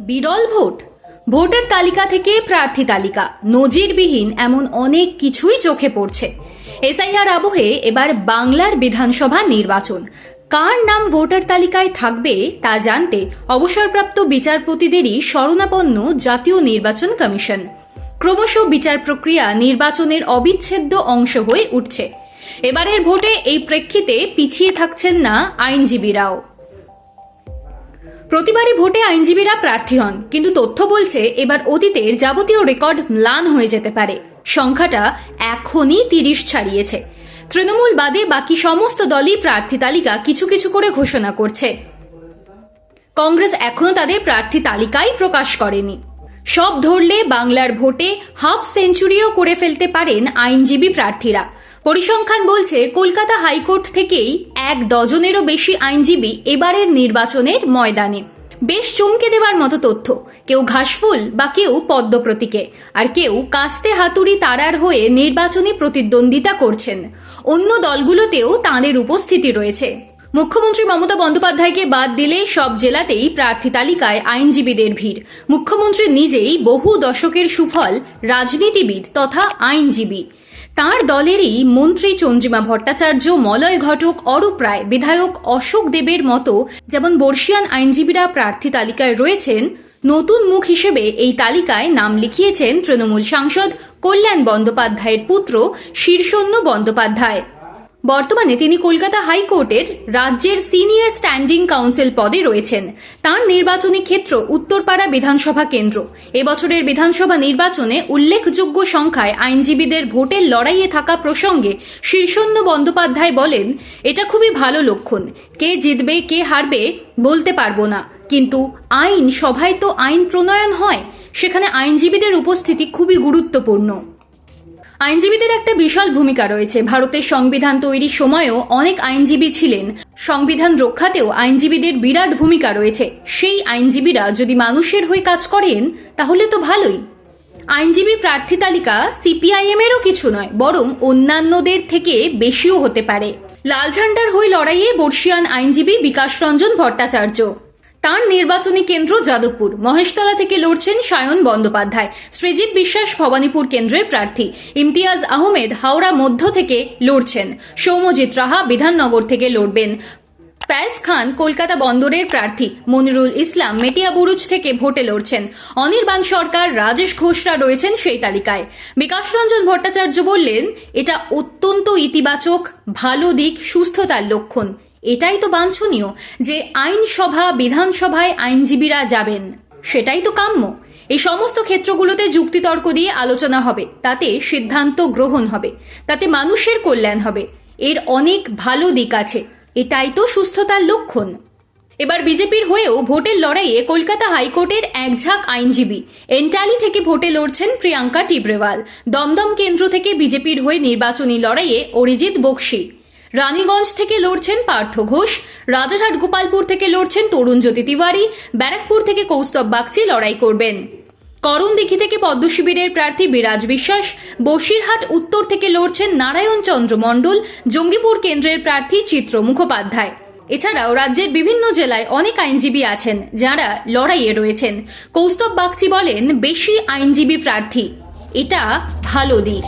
বিরল ভোটার তালিকা থেকে প্রার্থী তালিকা, নজিরবিহীন এমন অনেক কিছুই চোখে পড়ছে। এসআইআর আবহে এবার বাংলার বিধানসভা নির্বাচন। কার নাম ভোটার তালিকায় থাকবে তা জানতে অবসরপ্রাপ্ত বিচারপতিদেরই শরণাপন্ন জাতীয় নির্বাচন কমিশন। ক্রমশ বিচার প্রক্রিয়া নির্বাচনের অবিচ্ছেদ্য অংশ হয়ে উঠছে। এবারের ভোটে এই প্রেক্ষিতে পিছিয়ে থাকছেন না আইনজীবীরাও। প্রতিবারই ভোটে আইনজীবীরা প্রার্থী হন, কিন্তু তথ্য বলছে এবার অতীতের যাবতীয় রেকর্ড ম্লান হয়ে যেতে পারে। সংখ্যাটা এখনই 30 ছাড়িয়েছে। তৃণমূল বাদে বাকি সমস্ত দলই প্রার্থী তালিকা কিছু কিছু করে ঘোষণা করছে। কংগ্রেস এখনো তাদের প্রার্থী তালিকাই প্রকাশ করেনি। সব ধরলে বাংলার ভোটে হাফ সেঞ্চুরিও করে ফেলতে পারেন আইনজীবী প্রার্থীরা। পরিসংখ্যান বলছে কলকাতা হাইকোর্ট থেকেই 1 ডজনেরও বেশি আইনজীবী এবারের নির্বাচনের ময়দানে। বেশ চমকে দেওয়ার মতো তথ্য। কেউ ঘাসফুল বা কেউ পদ্ম প্রতীকে, আর কেউ কাস্তে হাতুড়ি তারার হয়ে নির্বাচনী প্রতিদ্বন্দ্বিতা করছেন। অন্য দলগুলোতেও তাঁদের উপস্থিতি রয়েছে। মুখ্যমন্ত্রী মমতা বন্দ্যোপাধ্যায়কে বাদ দিলে সব জেলাতেই প্রার্থী তালিকায় আইনজীবীদের ভিড়। মুখ্যমন্ত্রী নিজেই বহু দশকের সুফল রাজনীতিবিদ তথা আইনজীবী। তাঁর দলেরই মন্ত্রী চন্দ্রিমা ভট্টাচার্য, মলয় ঘটক, অরূপ রায়, বিধায়ক অশোক দেবের মতো যেমন বর্ষীয়ান আইনজীবীরা প্রার্থী তালিকায় রয়েছেন, নতুন মুখ হিসেবে এই তালিকায় নাম লিখিয়েছেন তৃণমূল সাংসদ কল্যাণ বন্দ্যোপাধ্যায়ের পুত্র শীর্ষণ্য বন্দ্যোপাধ্যায়। বর্তমানে তিনি কলকাতা হাইকোর্টের রাজ্যের সিনিয়র স্ট্যান্ডিং কাউন্সিল পদে রয়েছেন। তাঁর নির্বাচনী ক্ষেত্র উত্তরপাড়া বিধানসভা কেন্দ্র। এবছরের বিধানসভা নির্বাচনে উল্লেখযোগ্য সংখ্যায় আইনজীবীদের ভোটের লড়াইয়ে থাকা প্রসঙ্গে শীর্ষণ্য বন্দ্যোপাধ্যায় বলেন, এটা খুবই ভালো লক্ষণ। কে জিতবে কে হারবে বলতে পারবো না, কিন্তু আইন সভায় তো আইন প্রণয়ন হয়, সেখানে আইনজীবীদের উপস্থিতি খুবই গুরুত্বপূর্ণ। আইনজীবীদের একটা বিশাল ভূমিকা রয়েছে। ভারতের সংবিধান তৈরির সময়ও অনেক আইনজীবী ছিলেন। সংবিধান রক্ষাতেও আইনজীবীদের বিরাট ভূমিকা রয়েছে। সেই আইনজীবীরা যদি মানুষের হয়ে কাজ করেন তাহলে তো ভালোই। আইনজীবী প্রার্থী তালিকা সিপিআইএম এরও কিছু নয়, বরং অন্যান্যদের থেকে বেশিও হতে পারে। লাল ঝান্ডার হয়ে লড়াইয়ে বর্ষীয়ান আইনজীবী বিকাশ রঞ্জন ভট্টাচার্য। তাঁর নির্বাচনী কেন্দ্র যাদবপুর। মহেশতলা থেকে লড়ছেন সায়ন বন্দ্যোপাধ্যায়। শ্রীজীব বিশ্বাস ভবানীপুর কেন্দ্রের প্রার্থী। ইমতিয়াজ আহমেদ হাওড়া মধ্য থেকে লড়ছেন। সৌম্যজিৎ রাহা বিধাননগর থেকে লড়বেন। ফ্যাজ খান কলকাতা বন্দরের প্রার্থী। মনিরুল ইসলাম মেটিয়াবুরুজ থেকে ভোটে লড়ছেন। অনির্বাণ সরকার, রাজেশ ঘোষরা রয়েছেন সেই তালিকায়। বিকাশ রঞ্জন ভট্টাচার্য বললেন, এটা অত্যন্ত ইতিবাচক, ভালো দিক, সুস্থতার লক্ষণ। এটাই তো বাঞ্ছনীয় যে আইনসভা বিধানসভায় আইনজীবীরা যাবেন, সেটাই তো কাম্য। এই সমস্ত ক্ষেত্রগুলোতে যুক্তিতর্ক দিয়ে আলোচনা হবে, তাতে সিদ্ধান্ত গ্রহণ হবে, তাতে মানুষের কল্যাণ হবে। এর অনেক ভালো দিক আছে, এটাই তো সুস্থতার লক্ষণ। এবার বিজেপির হয়েও ভোটের লড়াইয়ে কলকাতা হাইকোর্টের একঝাঁক আইনজীবী। এন্টালি থেকে ভোটে লড়ছেন প্রিয়াঙ্কা টিব্রেওয়াল। দমদম কেন্দ্র থেকে বিজেপির হয়ে নির্বাচনী লড়াইয়ে অরিজিৎ বক্সি। রানীগঞ্জ থেকে লড়ছেন পার্থ ঘোষ। রাজারহাট গোপালপুর থেকে লড়ছেন তরুণ জ্যোতি তিওয়ারি। ব্যারাকপুর থেকে কৌস্তব বাগচি লড়াই করবেন। করণদিঘি থেকে পদ্ম শিবিরের প্রার্থী বিরাজ বিশ্বাস। বসিরহাট উত্তর থেকে লড়ছেন নারায়ণ চন্দ্র মণ্ডল। জঙ্গিপুর কেন্দ্রের প্রার্থী চিত্র মুখোপাধ্যায়। এছাড়াও রাজ্যের বিভিন্ন জেলায় অনেক আইনজীবী আছেন যারা লড়াইয়ে রয়েছেন। কৌস্তব বাগচি বলেন, বেশি আইনজীবী প্রার্থী, এটা ভালো দিক।